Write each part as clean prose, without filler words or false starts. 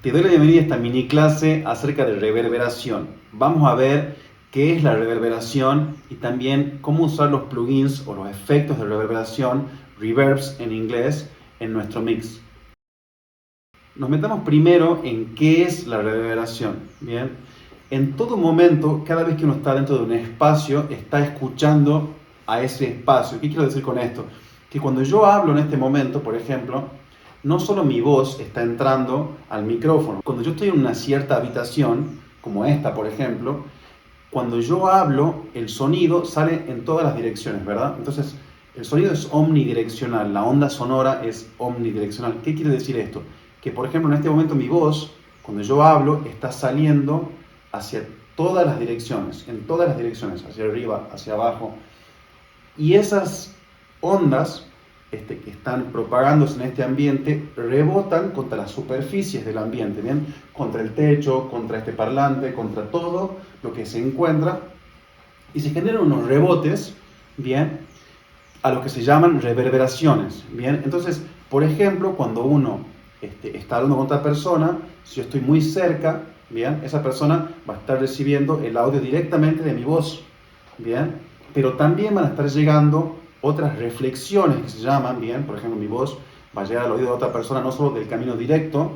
Te doy la bienvenida a esta mini clase acerca de reverberación. Vamos a ver qué es la reverberación y también cómo usar los plugins o los efectos de reverberación, reverbs en inglés, en nuestro mix. Nos metamos primero en qué es la reverberación. Bien, en todo momento, cada vez que uno está dentro de un espacio, está escuchando a ese espacio. ¿Qué quiero decir con esto? Que cuando yo hablo en este momento, por ejemplo, no solo mi voz está entrando al micrófono. Cuando yo estoy en una cierta habitación, como esta, por ejemplo, cuando yo hablo, el sonido sale en todas las direcciones, ¿verdad? Entonces, el sonido es omnidireccional, la onda sonora es omnidireccional. ¿Qué quiere decir esto? Que, por ejemplo, en este momento mi voz, cuando yo hablo, está saliendo hacia todas las direcciones, en todas las direcciones, hacia arriba, hacia abajo. Y esas ondas que están propagándose en este ambiente rebotan contra las superficies del ambiente, ¿bien? Contra el techo, contra este parlante, contra todo lo que se encuentra, y se generan unos rebotes, ¿bien? A los que se llaman reverberaciones, ¿bien? Entonces, por ejemplo, cuando uno está hablando con otra persona, si yo estoy muy cerca, ¿bien? Esa persona va a estar recibiendo el audio directamente de mi voz, ¿bien? Pero también van a estar llegando otras reflexiones que se llaman, bien, por ejemplo, mi voz va a llegar al oído de otra persona no solo del camino directo,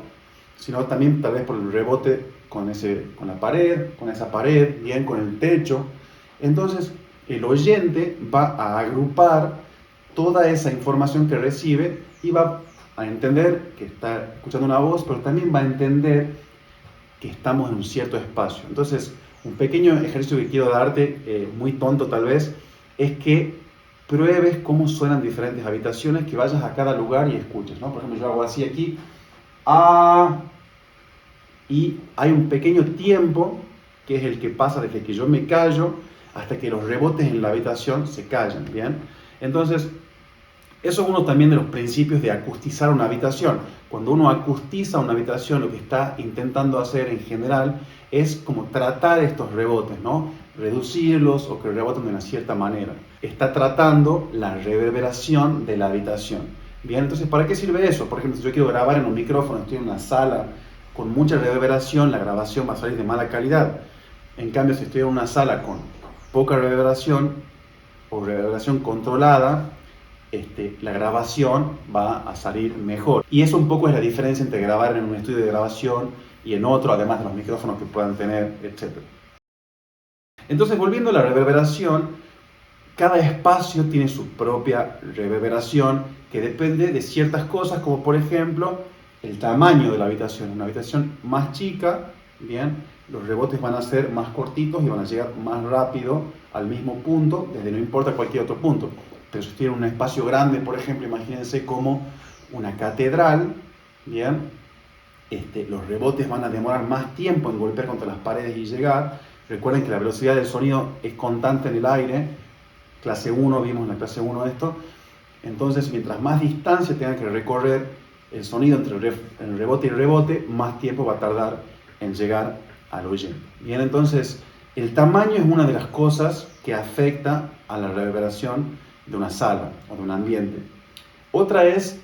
sino también tal vez por el rebote con la pared, con esa pared, bien, con el techo. Entonces, el oyente va a agrupar toda esa información que recibe y va a entender que está escuchando una voz, pero también va a entender que estamos en un cierto espacio. Entonces, un pequeño ejercicio que quiero darte, muy tonto tal vez, es que pruebes cómo suenan diferentes habitaciones, que vayas a cada lugar y escuches, ¿no? Por ejemplo, yo hago así aquí, y hay un pequeño tiempo que es el que pasa desde que yo me callo hasta que los rebotes en la habitación se callan, ¿bien? Entonces, eso es uno también de los principios de acustizar una habitación. Cuando uno acustiza una habitación, lo que está intentando hacer en general es como tratar estos rebotes, ¿no? Reducirlos o que reboten de una cierta manera. Está tratando la reverberación de la habitación. Bien, entonces, ¿para qué sirve eso? Por ejemplo, si yo quiero grabar en un micrófono, estoy en una sala con mucha reverberación, la grabación va a salir de mala calidad. En cambio, si estoy en una sala con poca reverberación o reverberación controlada, la grabación va a salir mejor. Y eso un poco es la diferencia entre grabar en un estudio de grabación y en otro, además de los micrófonos que puedan tener, etc. Entonces, volviendo a la reverberación, cada espacio tiene su propia reverberación que depende de ciertas cosas, como por ejemplo el tamaño de la habitación. Una habitación más chica, bien, los rebotes van a ser más cortitos y van a llegar más rápido al mismo punto, desde no importa cualquier otro punto. Pero si tienen un espacio grande, por ejemplo, imagínense como una catedral, bien, los rebotes van a demorar más tiempo en golpear contra las paredes y llegar. Recuerden que la velocidad del sonido es constante en el aire. Clase 1, vimos en la clase 1 esto. Entonces, mientras más distancia tenga que recorrer el sonido entre el rebote y el rebote, más tiempo va a tardar en llegar al oyente. Bien, entonces, el tamaño es una de las cosas que afecta a la reverberación de una sala o de un ambiente. Otra es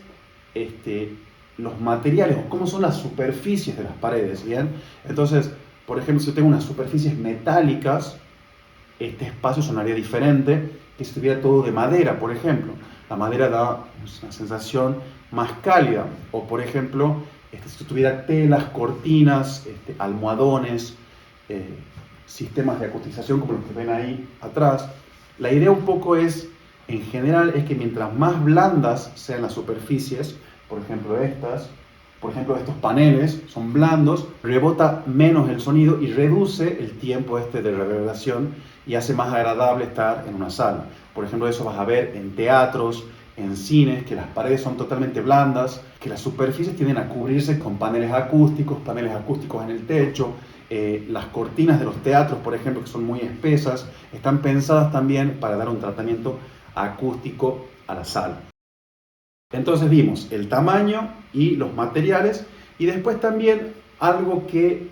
los materiales o cómo son las superficies de las paredes, ¿bien? Entonces, por ejemplo, si yo tengo unas superficies metálicas, este espacio sonaría diferente que si estuviera todo de madera, por ejemplo. La madera da una sensación más cálida. O, por ejemplo, si tuviera telas, cortinas, almohadones, sistemas de acustización como los que ven ahí atrás. La idea un poco es, en general, es que mientras más blandas sean las superficies, por ejemplo estos paneles son blandos, rebota menos el sonido y reduce el tiempo de reverberación y hace más agradable estar en una sala. Por ejemplo, eso vas a ver en teatros, en cines, que las paredes son totalmente blandas, que las superficies tienden a cubrirse con paneles acústicos en el techo. Las cortinas de los teatros, por ejemplo, que son muy espesas, están pensadas también para dar un tratamiento acústico a la sala. Entonces vimos el tamaño y los materiales, y después también algo que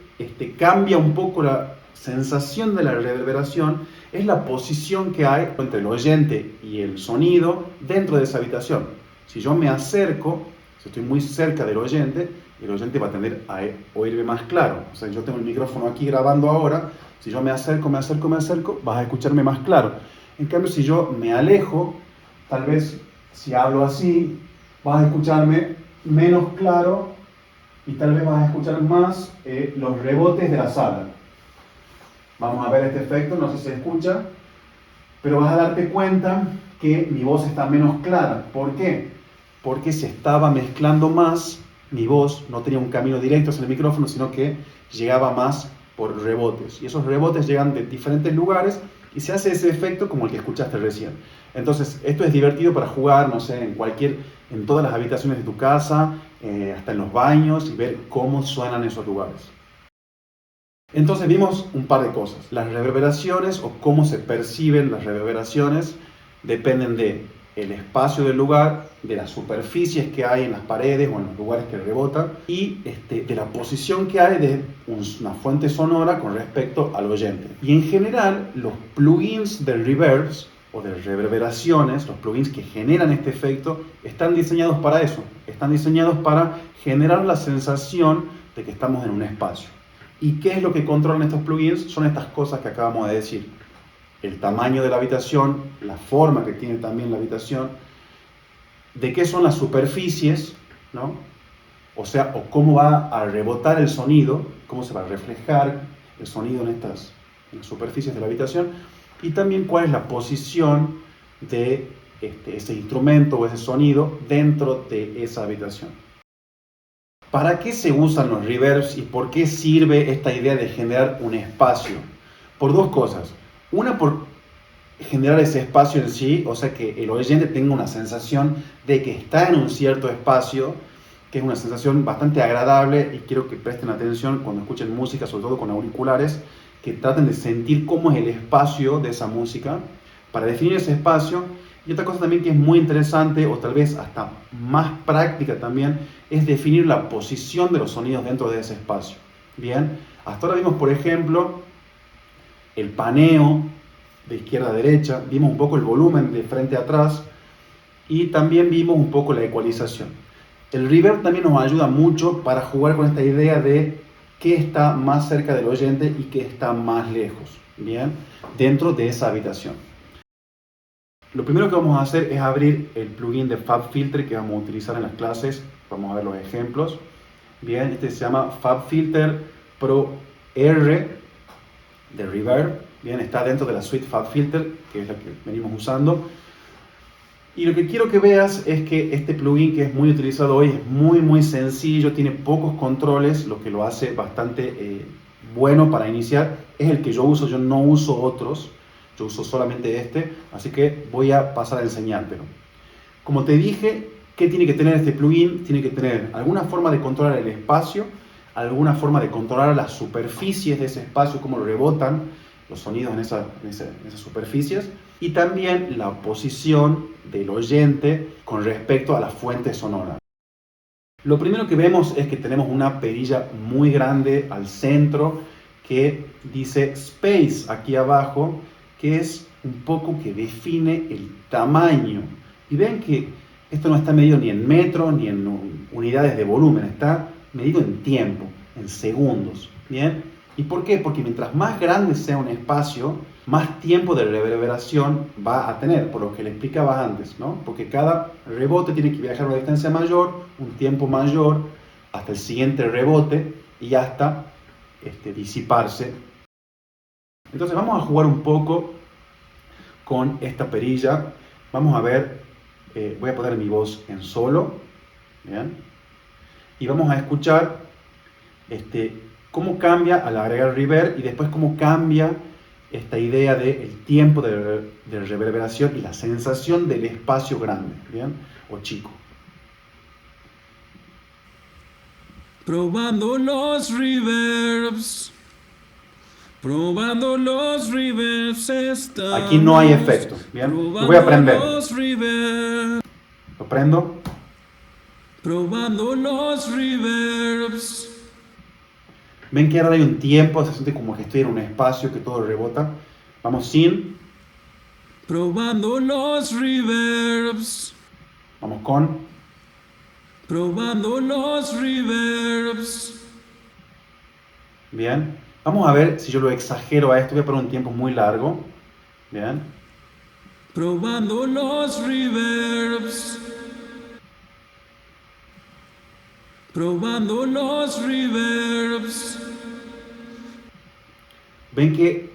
cambia un poco la sensación de la reverberación es la posición que hay entre el oyente y el sonido dentro de esa habitación. Si yo me acerco, si estoy muy cerca del oyente, el oyente va a tender a oírme más claro. O sea, yo tengo el micrófono aquí grabando ahora, si yo me acerco, vas a escucharme más claro. En cambio, si yo me alejo, tal vez si hablo así, vas a escucharme menos claro y tal vez vas a escuchar más los rebotes de la sala. Vamos a ver este efecto, no sé si se escucha, pero vas a darte cuenta que mi voz está menos clara. ¿Por qué? Porque se estaba mezclando más, mi voz no tenía un camino directo hacia el micrófono, sino que llegaba más por rebotes. Y esos rebotes llegan de diferentes lugares y se hace ese efecto como el que escuchaste recién. Entonces, esto es divertido para jugar, no sé, en todas las habitaciones de tu casa, hasta en los baños, y ver cómo suenan esos lugares. Entonces vimos un par de cosas. Las reverberaciones o cómo se perciben las reverberaciones dependen del espacio del lugar, de las superficies que hay en las paredes o en los lugares que rebotan y de la posición que hay de una fuente sonora con respecto al oyente. Y en general, los plugins de reverbs o de reverberaciones, los plugins que generan este efecto, están diseñados para eso. Están diseñados para generar la sensación de que estamos en un espacio. ¿Y qué es lo que controlan estos plugins? Son estas cosas que acabamos de decir. El tamaño de la habitación, la forma que tiene también la habitación, de qué son las superficies, ¿no? O sea, o cómo va a rebotar el sonido, cómo se va a reflejar el sonido en las superficies de la habitación, y también cuál es la posición de ese instrumento o ese sonido dentro de esa habitación. ¿Para qué se usan los reverbs y por qué sirve esta idea de generar un espacio? Por dos cosas. Una, por generar ese espacio en sí, o sea que el oyente tenga una sensación de que está en un cierto espacio, que es una sensación bastante agradable, y quiero que presten atención cuando escuchen música, sobre todo con auriculares, que traten de sentir cómo es el espacio de esa música, para definir ese espacio. Y otra cosa también que es muy interesante, o tal vez hasta más práctica también, es definir la posición de los sonidos dentro de ese espacio. Bien, hasta ahora vimos, por ejemplo, el paneo de izquierda a derecha, vimos un poco el volumen de frente a atrás y también vimos un poco la ecualización. El reverb también nos ayuda mucho para jugar con esta idea de qué está más cerca del oyente y qué está más lejos, bien, dentro de esa habitación. Lo primero que vamos a hacer es abrir el plugin de FabFilter que vamos a utilizar en las clases. Vamos a ver los ejemplos. Bien, este se llama FabFilter Pro R de Reverb. Bien, está dentro de la suite FabFilter, que es la que venimos usando. Y lo que quiero que veas es que este plugin, que es muy utilizado hoy, es muy sencillo, tiene pocos controles, lo que lo hace bastante bueno para iniciar. Es el que yo uso, yo no uso otros. Yo uso solamente este, así que voy a pasar a enseñártelo. Como te dije, ¿qué tiene que tener este plugin? Tiene que tener alguna forma de controlar el espacio, alguna forma de controlar las superficies de ese espacio, cómo rebotan los sonidos en esas superficies, y también la posición del oyente con respecto a la fuente sonora. Lo primero que vemos es que tenemos una perilla muy grande al centro que dice Space aquí abajo, que es un poco que define el tamaño. Y ven que esto no está medido ni en metros ni en unidades de volumen, está medido en tiempo, en segundos. ¿Bien? ¿Y por qué? Porque mientras más grande sea un espacio, más tiempo de reverberación va a tener, por lo que le explicaba antes, ¿no? Porque cada rebote tiene que viajar una distancia mayor, un tiempo mayor, hasta el siguiente rebote y hasta disiparse. Entonces vamos a jugar un poco con esta perilla. Vamos a ver, voy a poner mi voz en solo, ¿bien? Y vamos a escuchar cómo cambia al agregar reverb y después cómo cambia esta idea del tiempo de reverberación y la sensación del espacio grande, ¿bien? O chico. Probando los reverbs. Probando los reverbs estamos. Aquí no hay efecto, ¿bien? Lo voy a prender. Lo prendo. Probando los reverbs. Ven que ahora hay un tiempo, se siente como que estoy en un espacio, que todo rebota. Vamos sin. Probando los reverbs. Vamos con. Probando los reverbs. Bien, vamos a ver si yo lo exagero a esto. Voy a poner un tiempo muy largo. Bien, Probando los reverbs. Probando los reverbs. ven que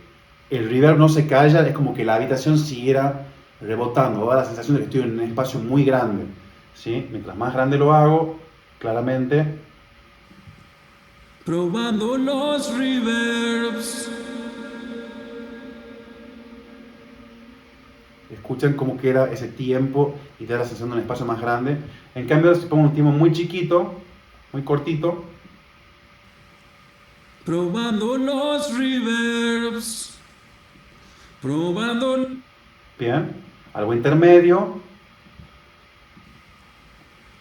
el reverb no se calla, es como que la habitación siguiera rebotando. Da la sensación de que estoy en un espacio muy grande. ¿Sí? Mientras más grande lo hago, claramente. Probando los reverbs. Escuchan cómo queda ese tiempo y da la sensación de un espacio más grande. En cambio, si pongo un tiempo muy chiquito, muy cortito, Probando los reverbs. Probando. bien, algo intermedio,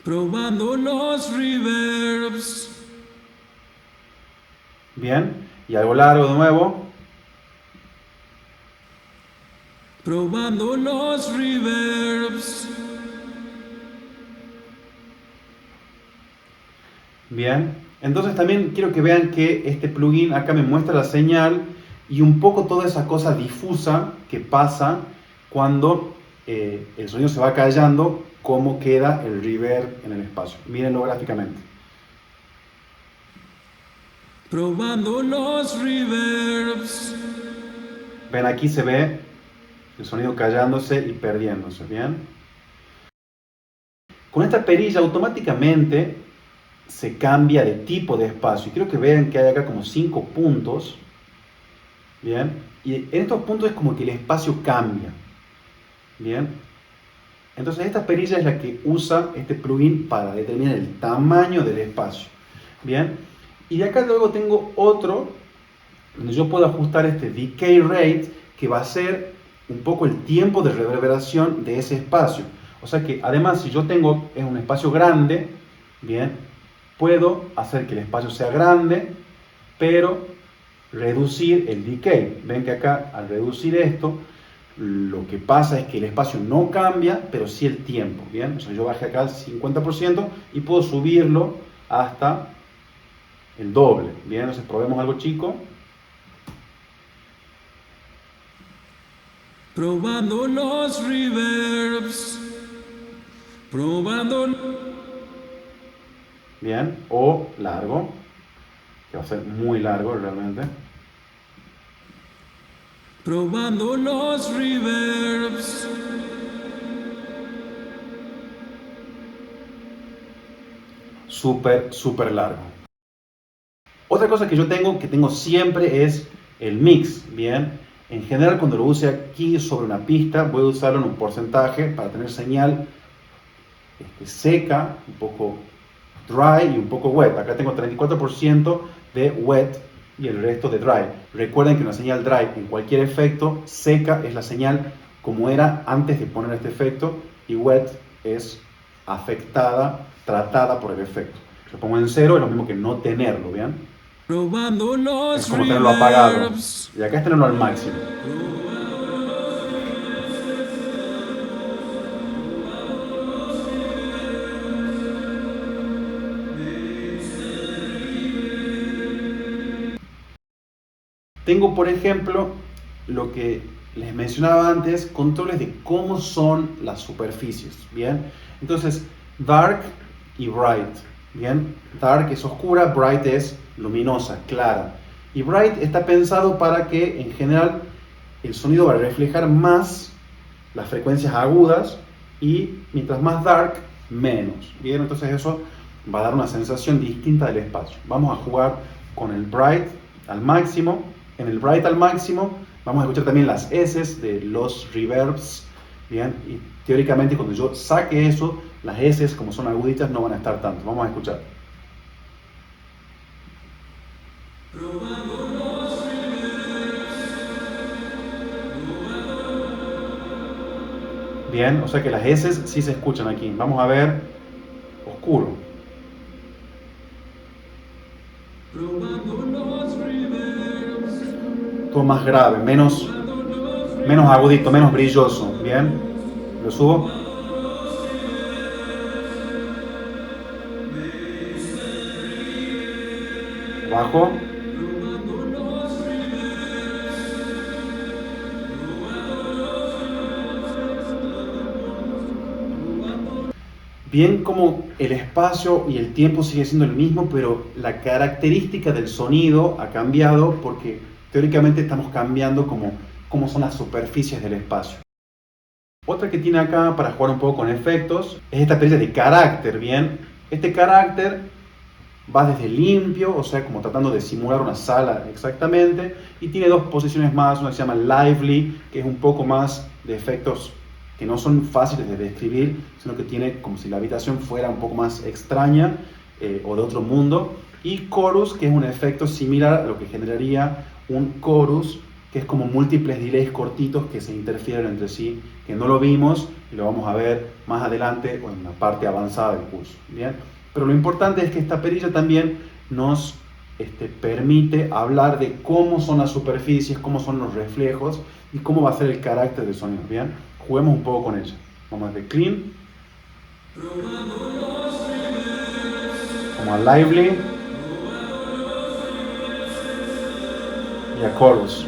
Probando los reverbs. bien, y algo largo de nuevo, Probando los reverbs. bien. Entonces también quiero que vean que este plugin acá me muestra la señal y un poco toda esa cosa difusa que pasa cuando el sonido se va callando, cómo queda el reverb en el espacio. Mírenlo gráficamente. Probando los reverbs. Ven, aquí se ve el sonido callándose y perdiéndose, ¿bien? Con esta perilla automáticamente se cambia de tipo de espacio. Y quiero que vean que hay acá como 5 puntos, ¿bien? Y en estos puntos es como que el espacio cambia, ¿bien? Entonces esta perilla es la que usa este plugin para determinar el tamaño del espacio, ¿bien? Y de acá luego tengo otro donde yo puedo ajustar este decay rate, que va a ser un poco el tiempo de reverberación de ese espacio. O sea que además, si yo tengo un espacio grande, bien, puedo hacer que el espacio sea grande, pero reducir el decay. Ven que acá al reducir esto, lo que pasa es que el espacio no cambia, pero sí el tiempo, bien. O sea, yo bajé acá al 50% y puedo subirlo hasta el doble, bien. Entonces probemos algo chico. Probando los reverbs. Probando. Bien, o largo, que va a ser muy largo realmente. Probando los reverbs. Súper, súper largo. Otra cosa que yo tengo siempre es el mix, ¿bien? En general, cuando lo use aquí sobre una pista, voy a usarlo en un porcentaje para tener señal seca, un poco dry y un poco wet. Acá tengo 34% de wet y el resto de dry. Recuerden que una señal dry en cualquier efecto, seca es la señal como era antes de poner este efecto, y wet es afectada, tratada por el efecto. Lo pongo en 0, es lo mismo que no tenerlo, ¿bien? Probando los Es como tenerlo apagado. reverbs. Y acá es tenerlo al máximo. Tengo, por ejemplo, lo que les mencionaba antes, controles de cómo son las superficies, ¿bien? Entonces, dark y bright, ¿bien? Dark es oscura, bright es luminosa, clara. Y bright está pensado para que, en general, el sonido va a reflejar más las frecuencias agudas y mientras más dark, menos, ¿bien? Entonces eso va a dar una sensación distinta del espacio. Vamos a jugar con el bright al máximo. En el bright al máximo vamos a escuchar también las S de los reverbs, ¿bien? Y teóricamente cuando yo saque eso, las S, como son aguditas, no van a estar tanto. Vamos a escuchar. Bien, o sea que las S sí se escuchan aquí. Vamos a ver oscuro. Todo más grave, menos agudito, menos brilloso. Bien, lo subo. Bajo. Bien, como el espacio y el tiempo sigue siendo el mismo, pero la característica del sonido ha cambiado porque teóricamente estamos cambiando cómo son las superficies del espacio. Otra que tiene acá para jugar un poco con efectos es esta perilla de carácter, ¿bien? Este carácter va desde limpio, o sea, como tratando de simular una sala exactamente, y tiene dos posiciones más, una que se llama lively, que es un poco más de efectos que no son fáciles de describir, sino que tiene como si la habitación fuera un poco más extraña o de otro mundo, y chorus, que es un efecto similar a lo que generaría un chorus, que es como múltiples delays cortitos que se interfieren entre sí, que no lo vimos y lo vamos a ver más adelante o en la parte avanzada del curso, ¿bien? Pero lo importante es que esta perilla también nos permite hablar de cómo son las superficies, cómo son los reflejos y cómo va a ser el carácter del sonido, ¿bien? Juguemos un poco con ella. Vamos a ver clean. Vamos a lively. Y a chorus.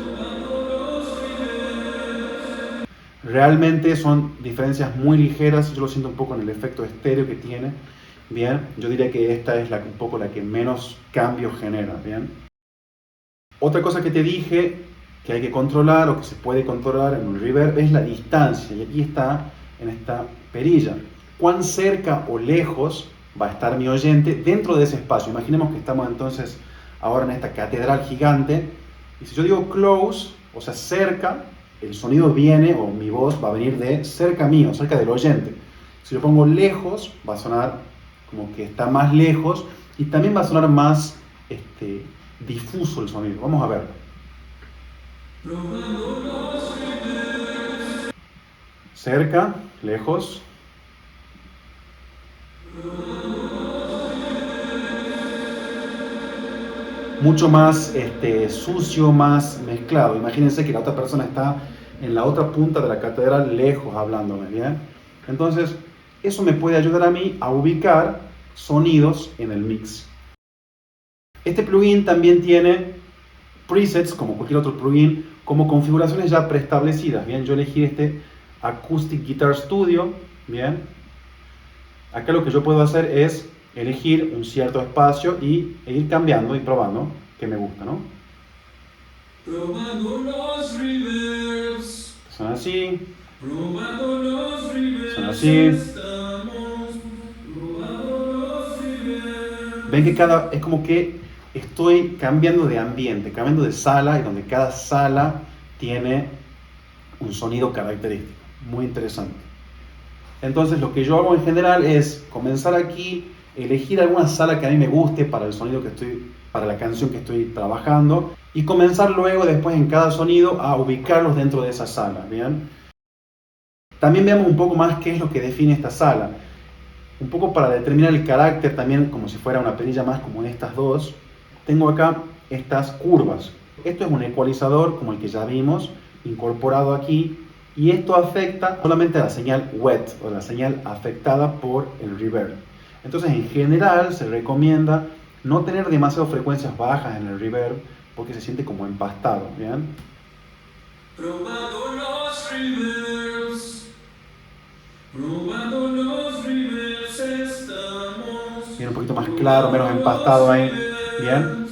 Realmente son diferencias muy ligeras, yo lo siento un poco en el efecto estéreo que tiene, bien, yo diría que esta es un poco la que menos cambios genera, bien. Otra cosa que te dije que hay que controlar o que se puede controlar en un reverb es la distancia, y aquí está en esta perilla, cuán cerca o lejos va a estar mi oyente dentro de ese espacio. Imaginemos que estamos entonces ahora en esta catedral gigante, y si yo digo close, o sea cerca, el sonido viene, o mi voz va a venir de cerca mío, cerca del oyente. Si lo pongo lejos, va a sonar como que está más lejos, y también va a sonar más difuso el sonido. Vamos a ver. Cerca, lejos. Mucho más sucio, más mezclado. Imagínense que la otra persona está en la otra punta de la catedral, lejos, hablándome, ¿bien? Entonces, eso me puede ayudar a mí a ubicar sonidos en el mix. Este plugin también tiene presets, como cualquier otro plugin, como configuraciones ya preestablecidas, ¿bien? Yo elegí este Acoustic Guitar Studio, ¿bien? Acá lo que yo puedo hacer es elegir un cierto espacio e ir cambiando y probando que me gusta, ¿no? Probando los reverbs. Suena así. Probando los reverbs. Suena así. Ven que es como que estoy cambiando de ambiente, cambiando de sala, y donde cada sala tiene un sonido característico. Muy interesante. Entonces lo que yo hago en general es comenzar aquí, elegir alguna sala que a mí me guste para el sonido para la canción que estoy trabajando, y comenzar luego después en cada sonido a ubicarlos dentro de esa sala, ¿bien? También veamos un poco más qué es lo que define esta sala. Un poco para determinar el carácter también, como si fuera una perilla más como estas dos, tengo acá estas curvas. Esto es un ecualizador como el que ya vimos, incorporado aquí, y esto afecta solamente a la señal wet, o la señal afectada por el reverb. Entonces, en general, se recomienda no tener demasiadas frecuencias bajas en el reverb, porque se siente como empastado, ¿bien? Probando los reverbs. Probando los reverbs estamos. Bien, un poquito más claro, menos empastado ahí, ¿bien?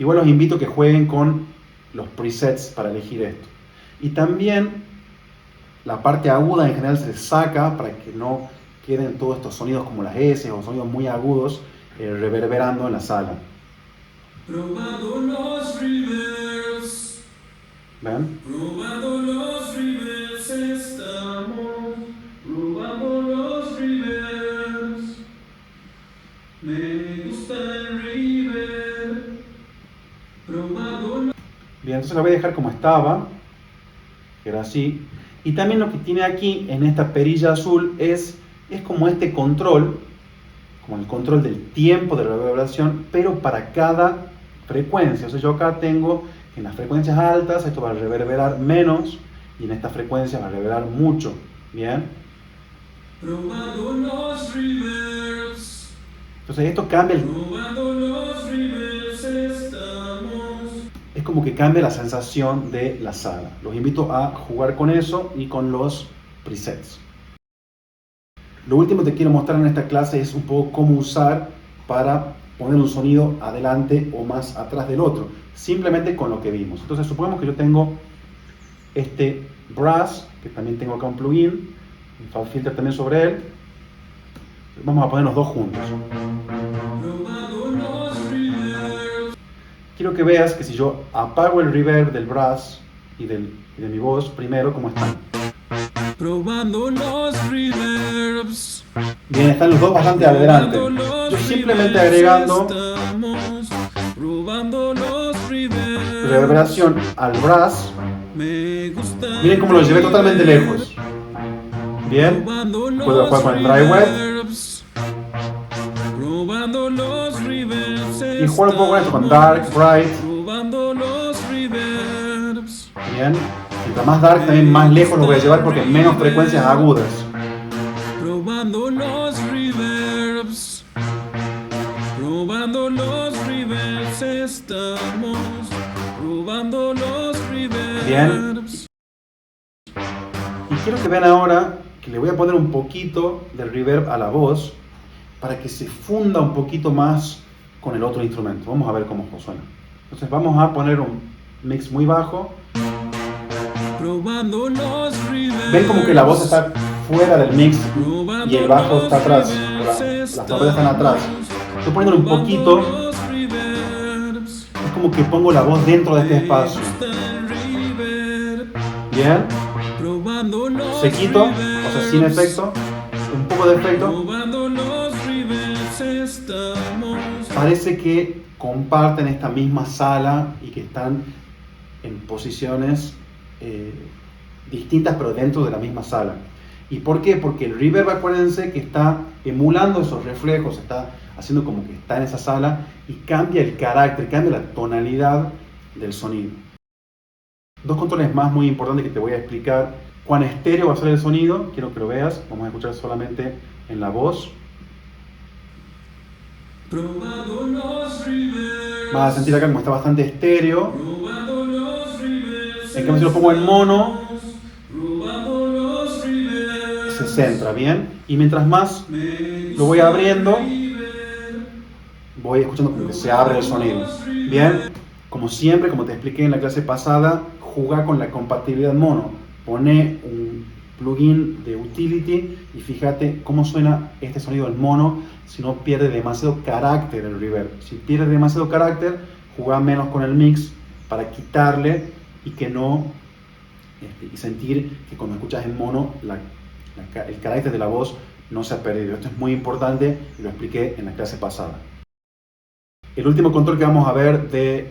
Igual los invito a que jueguen con los presets para elegir esto. Y también la parte aguda en general se saca para que no queden todos estos sonidos como las S o sonidos muy agudos reverberando en la sala. Probando los reverbs. ¿Ven? Probando los reverbs estamos. Probando los reverbs. Me gusta el reverb. Probando. Bien, entonces lo voy a dejar como estaba, que era así. Y también lo que tiene aquí en esta perilla azul es como este control, como el control del tiempo de la reverberación, pero para cada frecuencia. O sea, yo acá tengo que en las frecuencias altas esto va a reverberar menos, y en esta frecuencia va a reverberar mucho. ¿Bien? Probando los reverbs. Entonces esto cambia Probando los reverbs como que cambia la sensación de la sala. Los invito a jugar con eso y con los presets. Lo último que te quiero mostrar en esta clase es un poco cómo usar para poner un sonido adelante o más atrás del otro, simplemente con lo que vimos. Entonces supongamos que yo tengo este brass, que también tengo acá un plugin, un FAB filter también sobre él. Vamos a poner los dos juntos. Quiero que veas que si yo apago el reverb del brass y de mi voz, primero, ¿cómo están? Probando los reverbs. Bien, están los dos bastante adelante. Yo simplemente agregando Probando los reverbs. reverberación al brass. Me gusta. Miren cómo lo llevé totalmente lejos. Bien, puedo jugar con el dry wet Probando los reverbs. y jugar un poco con esto, con dark, bright. Probando los reverbs. Bien, mientras más dark también más lejos lo voy a llevar porque menos frecuencias agudas. Probando los reverbs. Probando los reverbs. Estamos probando los reverbs. Bien. Y quiero que vean ahora que le voy a poner un poquito de reverb a la voz para que se funda un poquito más con el otro instrumento. Vamos a ver cómo suena. Entonces vamos a poner un mix muy bajo. Probando los reverbs. Ven como que la voz está fuera del mix y el bajo está atrás. Las trompetas están atrás. Estoy poniéndole un poquito. Es como que pongo la voz dentro de este espacio. Bien. Sequito, o sea, sin efecto. Un poco de efecto. Parece que comparten esta misma sala y que están en posiciones distintas pero dentro de la misma sala. ¿Y por qué? Porque el reverb, acuérdense que está emulando esos reflejos, está haciendo como que está en esa sala y cambia el carácter, cambia la tonalidad del sonido. Dos controles más muy importantes que te voy a explicar. Cuán estéreo va a ser el sonido, quiero que lo veas. Vamos a escuchar solamente en la voz. Vas a sentir acá como está bastante estéreo. En cambio, si lo pongo en mono, se centra bien. Y mientras más lo voy abriendo, voy escuchando como que se abre el sonido. Bien, como siempre, como te expliqué en la clase pasada, juega con la compatibilidad mono. Pone un plugin de utility y fíjate cómo suena este sonido en mono si no pierde demasiado carácter el reverb. Si pierde demasiado carácter, juega menos con el mix para quitarle y que no y sentir que cuando escuchas en mono el carácter de la voz no se ha perdido. Esto es muy importante y lo expliqué en la clase pasada. El último control que vamos a ver de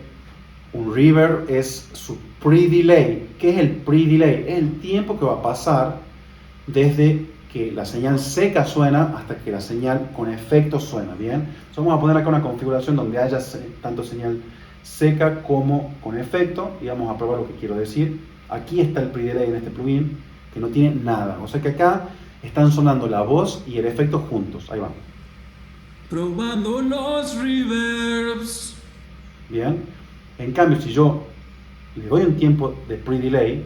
un reverb es su pre-delay. ¿Qué es el pre-delay? Es el tiempo que va a pasar desde que la señal seca suena hasta que la señal con efecto suena. Bien, entonces vamos a poner acá una configuración donde haya tanto señal seca como con efecto y vamos a probar lo que quiero decir. Aquí está el pre-delay en este plugin que no tiene nada, o sea que acá están sonando la voz y el efecto juntos. Ahí va. Probando los reverbs. Bien, en cambio si yo le doy un tiempo de pre-delay,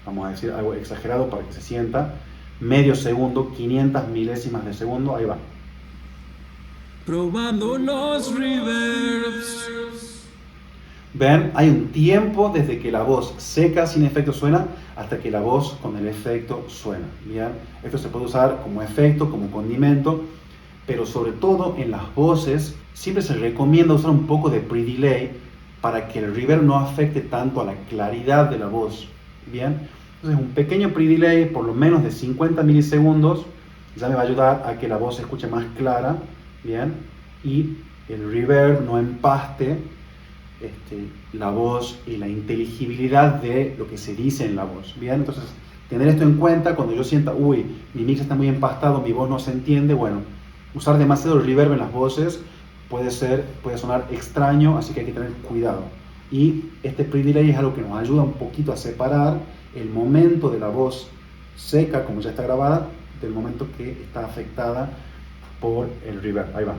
vamos a decir algo exagerado para que se sienta, medio segundo, 500 milésimas de segundo, ahí va. Probando los reverbs. Ven, hay un tiempo desde que la voz seca sin efecto suena hasta que la voz con el efecto suena. Bien, esto se puede usar como efecto, como condimento, pero sobre todo en las voces siempre se recomienda usar un poco de pre-delay para que el reverb no afecte tanto a la claridad de la voz. Bien, entonces un pequeño pre-delay, por lo menos de 50 milisegundos, ya me va a ayudar a que la voz se escuche más clara, bien, y el reverb no empaste la voz y la inteligibilidad de lo que se dice en la voz. Bien, entonces tener esto en cuenta cuando yo sienta, uy, mi mix está muy empastado, mi voz no se entiende, bueno, usar demasiado reverb en las voces puede sonar extraño, así que hay que tener cuidado. Y este pre-delay es algo que nos ayuda un poquito a separar el momento de la voz seca, como ya está grabada, del momento que está afectada por el reverb. Ahí va.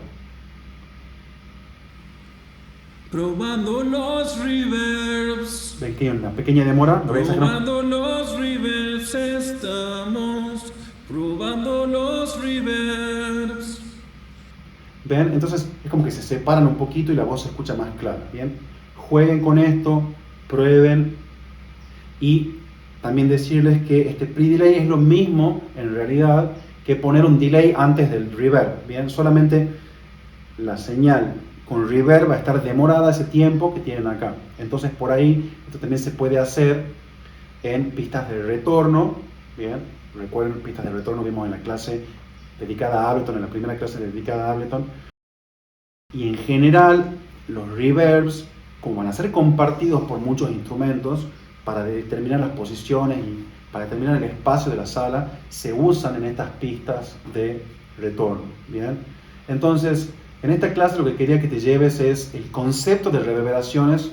Probando los reverbs. Ven que hay una pequeña demora. ¿Lo ves? Probando los reverbs. Estamos probando los reverbs. ¿Ven? Entonces es como que se separan un poquito y la voz se escucha más clara. ¿Bien? Jueguen con esto, prueben. Y también decirles que este pre-delay es lo mismo en realidad que poner un delay antes del reverb. Bien, solamente la señal con reverb va a estar demorada ese tiempo que tienen acá. Entonces por ahí esto también se puede hacer en pistas de retorno. Bien, recuerden, pistas de retorno vimos en la clase dedicada a Ableton, en la primera clase dedicada a Ableton. Y en general los reverbs, como van a ser compartidos por muchos instrumentos para determinar las posiciones y para determinar el espacio de la sala, se usan en estas pistas de retorno. Bien, entonces en esta clase lo que quería que te lleves es el concepto de reverberaciones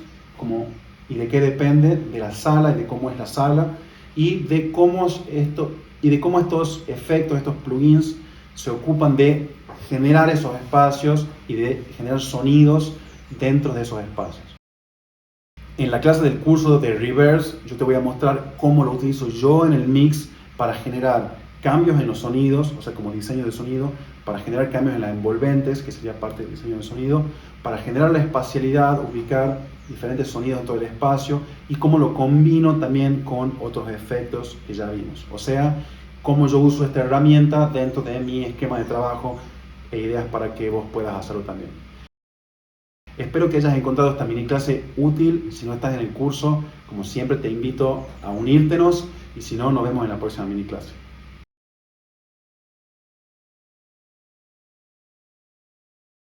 y de qué depende de la sala y de cómo es la sala y de cómo estos efectos, estos plugins se ocupan de generar esos espacios y de generar sonidos dentro de esos espacios. En la clase del curso de reverbs yo te voy a mostrar cómo lo utilizo yo en el mix para generar cambios en los sonidos, o sea, como diseño de sonido, para generar cambios en las envolventes, que sería parte del diseño de sonido, para generar la espacialidad, ubicar diferentes sonidos dentro del espacio y cómo lo combino también con otros efectos que ya vimos. O sea, cómo yo uso esta herramienta dentro de mi esquema de trabajo e ideas para que vos puedas hacerlo también. Espero que hayas encontrado esta mini clase útil. Si no estás en el curso, como siempre te invito a unírtenos y si no, nos vemos en la próxima mini clase.